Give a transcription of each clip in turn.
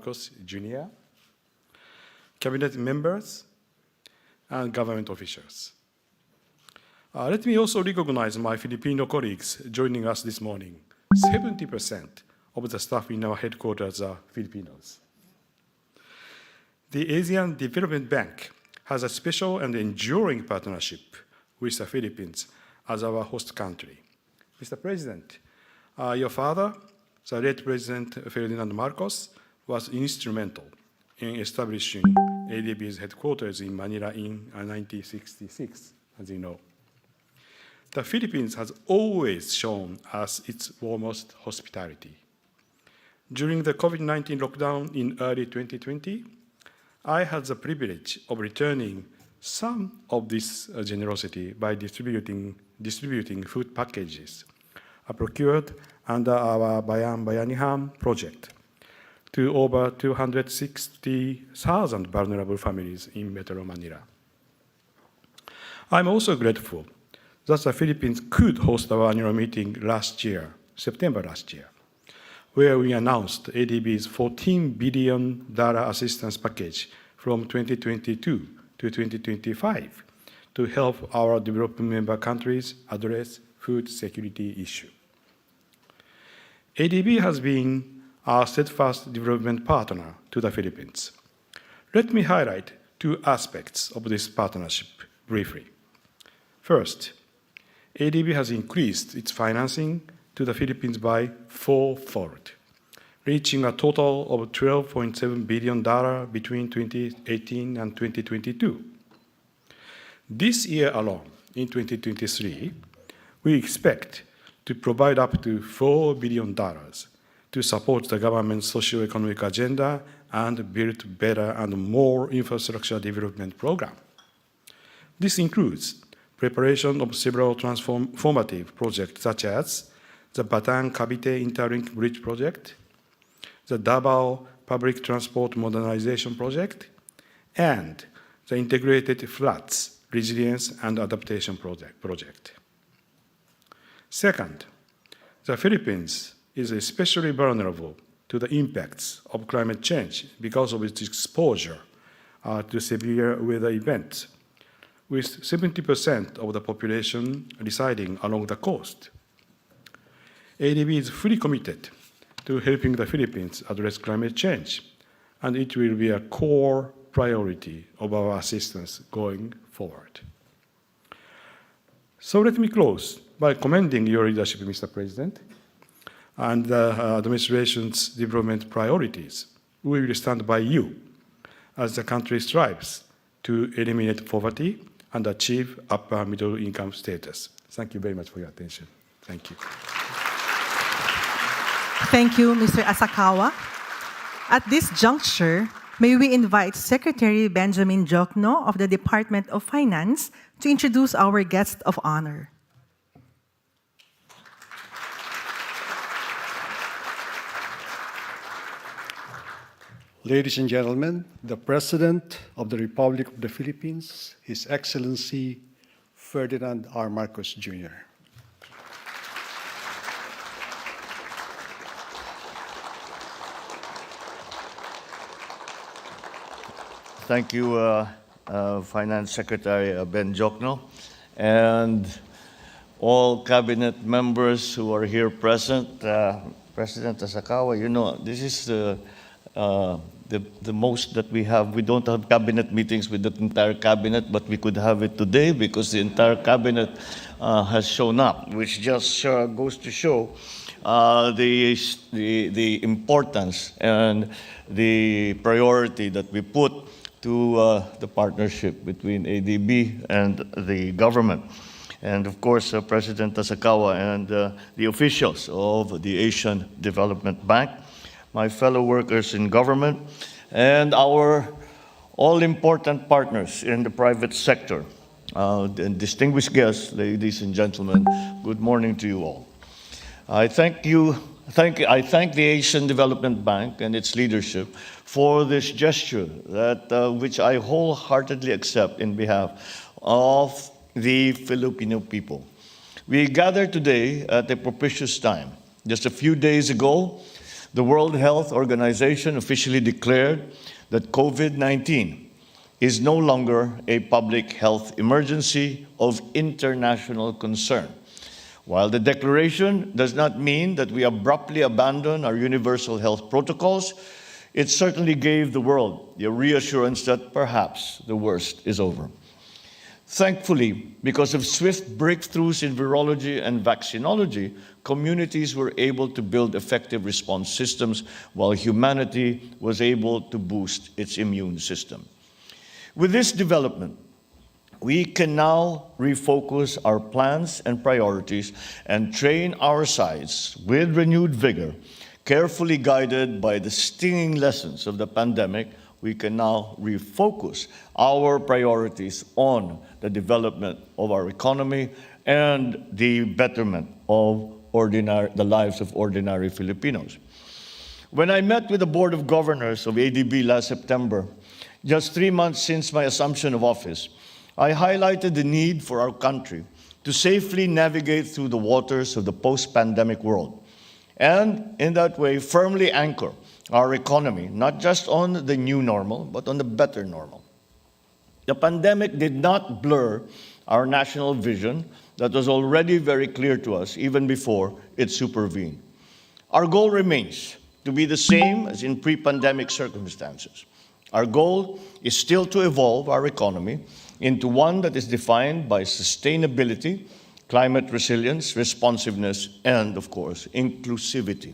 Marcos Jr., cabinet members, and government officials. Let me also recognize my Filipino colleagues joining us this morning. 70% of the staff in our headquarters are Filipinos. The Asian Development Bank has a special and enduring partnership with the Philippines as our host country. Mr. President, your father, the late President Ferdinand Marcos, was instrumental in establishing ADB's headquarters in Manila in 1966, as you know. The Philippines has always shown us its warmest hospitality. During the COVID-19 lockdown in early 2020, I had the privilege of returning some of this generosity by distributing food packages procured under our Bayan Bayanihan project to over 260,000 vulnerable families in Metro Manila. I'm also grateful that the Philippines could host our annual meeting September last year, where we announced ADB's $14 billion assistance package from 2022 to 2025 to help our developing member countries address food security issue. ADB has been our steadfast development partner to the Philippines. Let me highlight two aspects of this partnership briefly. First, ADB has increased its financing to the Philippines by fourfold, reaching a total of $12.7 billion between 2018 and 2022. This year alone, in 2023, we expect to provide up to $4 billion to support the government's socio-economic agenda and build better and more infrastructure development program. This includes preparation of several transformative projects such as the Bataan-Cavite Interlink Bridge Project, the Davao Public Transport Modernization Project, and the Integrated Floods Resilience and Adaptation Project. Second, the Philippines is especially vulnerable to the impacts of climate change because of its exposure to severe weather events, with 70% of the population residing along the coast. ADB is fully committed to helping the Philippines address climate change, and it will be a core priority of our assistance going forward. So let me close by commending your leadership, Mr. President, and the administration's development priorities. We will stand by you as the country strives to eliminate poverty and achieve upper middle income status. Thank you very much for your attention. Thank you. Thank you, Mr. Asakawa. At this juncture, may we invite Secretary Benjamin Jokno of the Department of Finance to introduce our guest of honor. Ladies and gentlemen, the President of the Republic of the Philippines, His Excellency Ferdinand R. Marcos Jr. Thank you, Finance Secretary Ben Jokno, and all cabinet members who are here present. President Asakawa, you know, this is the most that we have. We don't have cabinet meetings with the entire cabinet, but we could have it today because the entire cabinet has shown up, which just goes to show the importance and the priority that we put to the partnership between ADB and the government. And of course, President Asakawa and the officials of the Asian Development Bank, my fellow workers in government, and our all-important partners in the private sector. And distinguished guests, ladies and gentlemen, good morning to you all. I thank the Asian Development Bank and its leadership for this gesture which I wholeheartedly accept in behalf of the Filipino people. We gather today at a propitious time. Just a few days ago, The World Health Organization officially declared that COVID-19 is no longer a public health emergency of international concern. While the declaration does not mean that we abruptly abandon our universal health protocols, it certainly gave the world the reassurance that perhaps the worst is over. Thankfully, because of swift breakthroughs in virology and vaccinology, communities were able to build effective response systems while humanity was able to boost its immune system. With this development, we can now refocus our plans and priorities and train our sides with renewed vigor. Carefully guided by the stinging lessons of the pandemic, we can now refocus our priorities on the development of our economy and the betterment of the lives of ordinary Filipinos. When I met with the Board of Governors of ADB last September, just 3 months since my assumption of office, I highlighted the need for our country to safely navigate through the waters of the post-pandemic world, and in that way firmly anchor our economy, not just on the new normal, but on the better normal. The pandemic did not blur our national vision that was already very clear to us even before it supervened. Our goal remains to be the same as in pre-pandemic circumstances. Our goal is still to evolve our economy into one that is defined by sustainability, climate resilience, responsiveness, and, of course, inclusivity.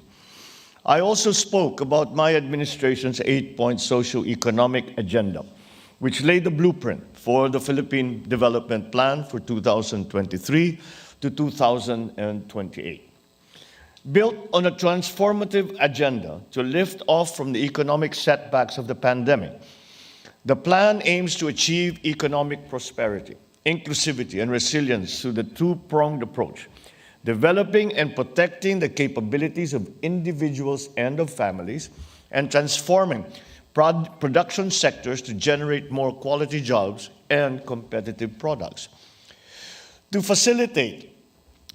I also spoke about my administration's 8-point socio-economic agenda, which laid the blueprint for the Philippine Development Plan for 2023 to 2028. Built on a transformative agenda to lift off from the economic setbacks of the pandemic, the plan aims to achieve economic prosperity, inclusivity, and resilience through the two-pronged approach, developing and protecting the capabilities of individuals and of families, and transforming production sectors to generate more quality jobs and competitive products. To facilitate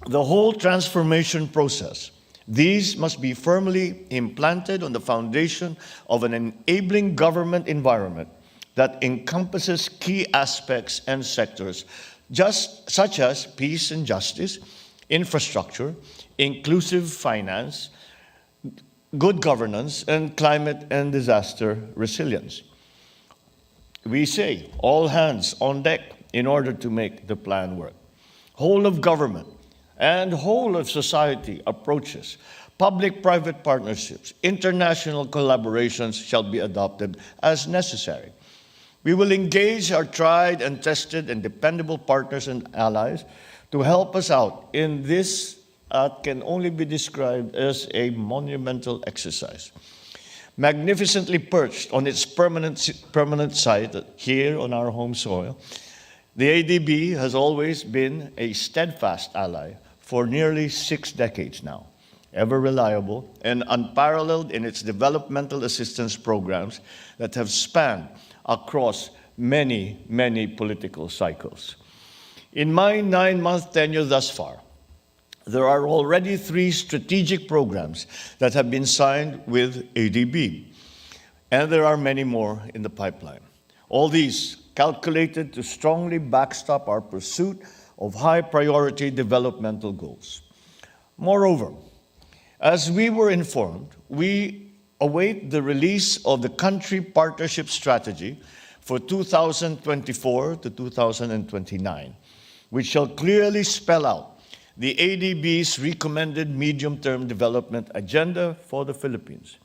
the whole transformation process, these must be firmly implanted on the foundation of an enabling government environment that encompasses key aspects and sectors such as peace and justice, infrastructure, inclusive finance, good governance, and climate and disaster resilience. We say all hands on deck in order to make the plan work. Whole of government and whole of society approaches, public-private partnerships, international collaborations shall be adopted as necessary. We will engage our tried and tested and dependable partners and allies to help us out in this can only be described as a monumental exercise. Magnificently perched on its permanent site here on our home soil, the ADB has always been a steadfast ally for nearly 6 decades now, ever reliable and unparalleled in its developmental assistance programs that have spanned across many, many political cycles. In my 9-month tenure thus far, there are already 3 strategic programs that have been signed with ADB, and there are many more in the pipeline. All these calculated to strongly backstop our pursuit of high-priority developmental goals. Moreover, as we were informed, we await the release of the country partnership strategy for 2024 to 2029, which shall clearly spell out the ADB's recommended medium-term development agenda for the Philippines.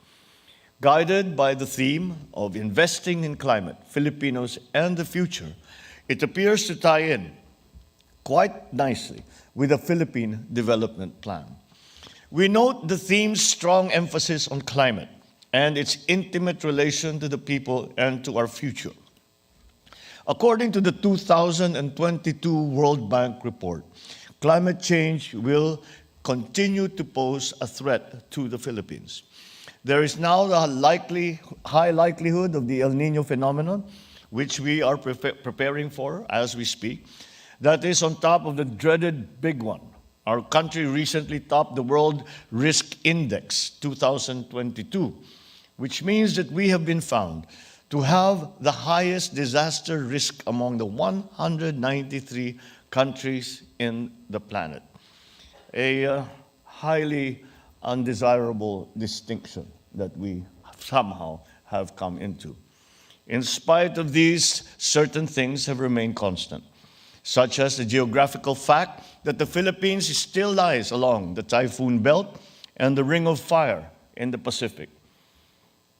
Guided by the theme of investing in climate, Filipinos, and the future, it appears to tie in quite nicely with the Philippine Development Plan. We note the theme's strong emphasis on climate and its intimate relation to the people and to our future. According to the 2022 World Bank report, climate change will continue to pose a threat to the Philippines. There is now a high likelihood of the El Niño phenomenon, which we are preparing for as we speak. That is on top of the dreaded big one Our country recently topped the World Risk Index 2022, which means that we have been found to have the highest disaster risk among the 193 countries in the planet. A highly undesirable distinction that we somehow have come into. In spite of these, certain things have remained constant, such as the geographical fact that the Philippines still lies along the typhoon belt and the ring of fire in the Pacific.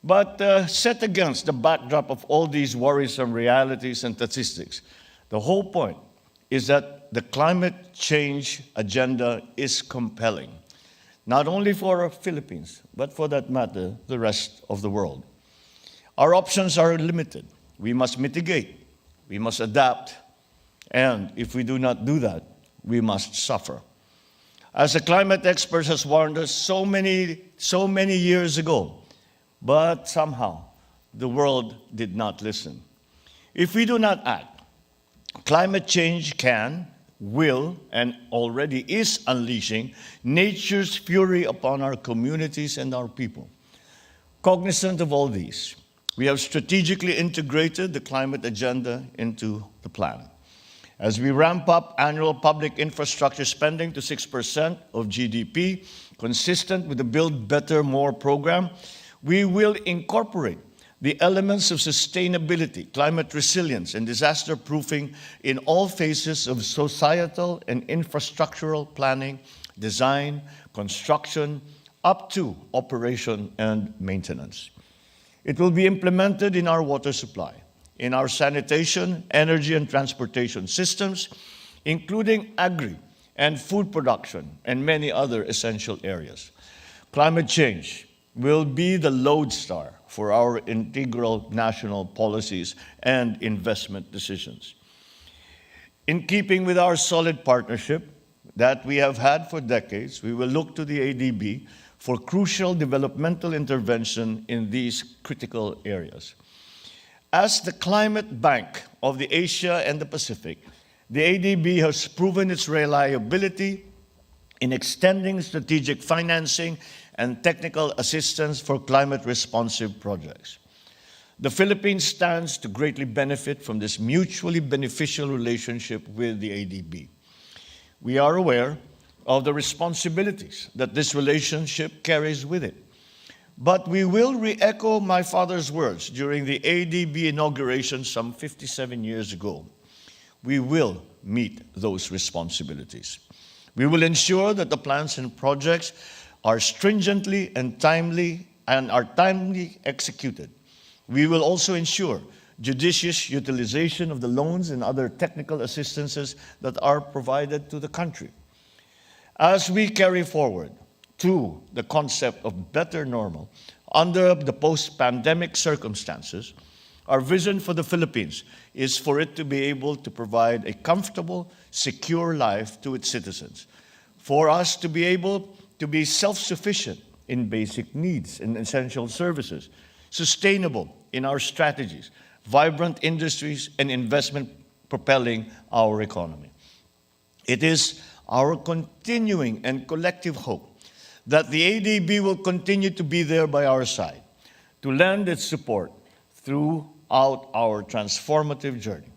But set against the backdrop of all these worrisome realities and statistics, the whole point is that the climate change agenda is compelling, not only for our Philippines, but for that matter, the rest of the world. Our options are limited. We must mitigate, we must adapt, and if we do not do that, we must suffer. As the climate expert has warned us so many years ago, but somehow the world did not listen. If we do not act, climate change can, will, and already is unleashing nature's fury upon our communities and our people. Cognizant of all these, we have strategically integrated the climate agenda into the plan. As we ramp up annual public infrastructure spending to 6% of GDP, consistent with the Build Better, More program, we will incorporate the elements of sustainability, climate resilience, and disaster proofing in all phases of societal and infrastructural planning, design, construction, up to operation and maintenance. It will be implemented in our water supply, in our sanitation, energy, and transportation systems, including agri and food production, and many other essential areas. Climate change will be the lodestar for our integral national policies and investment decisions. In keeping with our solid partnership that we have had for decades, we will look to the ADB for crucial developmental intervention in these critical areas. As the climate bank of the Asia and the Pacific, the ADB has proven its reliability in extending strategic financing and technical assistance for climate-responsive projects. The Philippines stands to greatly benefit from this mutually beneficial relationship with the ADB. We are aware of the responsibilities that this relationship carries with it. But we will re-echo my father's words during the ADB inauguration some 57 years ago. We will meet those responsibilities. We will ensure that the plans and projects are stringently and timely executed. We will also ensure judicious utilization of the loans and other technical assistances that are provided to the country. As we carry forward to the concept of better normal under the post-pandemic circumstances, our vision for the Philippines is for it to be able to provide a comfortable, secure life to its citizens, for us to be able to be self-sufficient in basic needs and essential services, sustainable in our strategies, vibrant industries, and investment propelling our economy. It is our continuing and collective hope that the ADB will continue to be there by our side to lend its support throughout our transformative journey.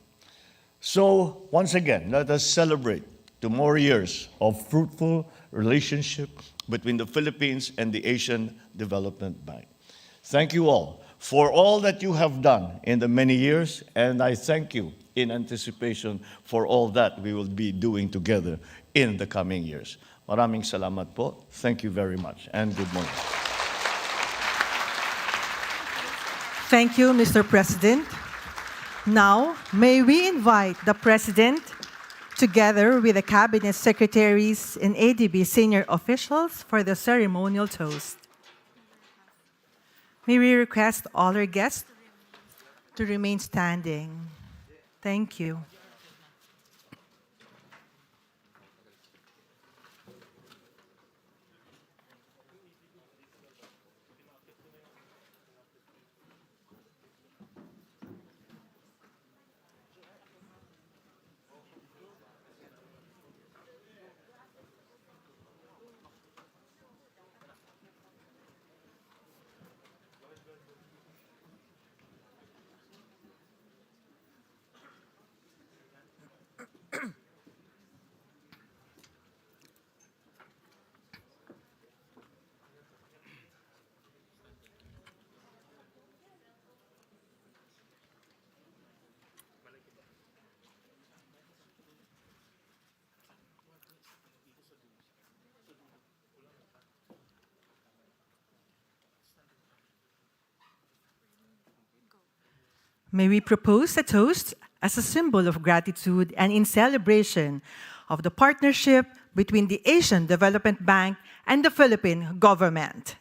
So, once again, let us celebrate 2 more years of fruitful relationship between the Philippines and the Asian Development Bank. Thank you all for all that you have done in the many years, and I thank you in anticipation for all that we will be doing together in the coming years. Maraming salamat po. Thank you very much, and good morning. Thank you, Mr. President. Now, may we invite the President, together with the Cabinet Secretaries and ADB senior officials, for the ceremonial toast. May we request all our guests to remain standing. Thank you. May we propose a toast as a symbol of gratitude and in celebration of the partnership between the Asian Development Bank and the Philippine government.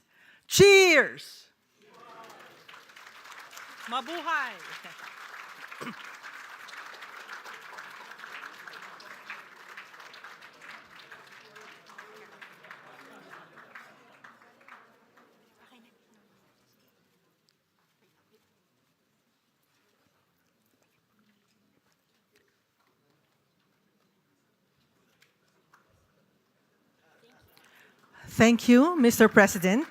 Cheers! Mabuhay! Thank you, Mr. President.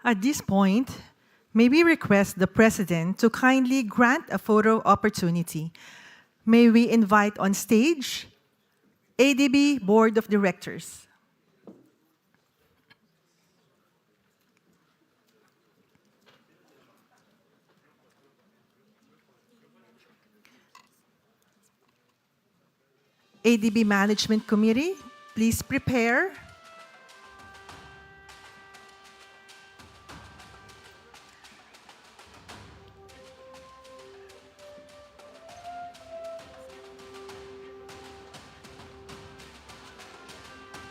At this point, may we request the President to kindly grant a photo opportunity. May we invite on stage ADB Board of Directors. ADB Management Committee, please prepare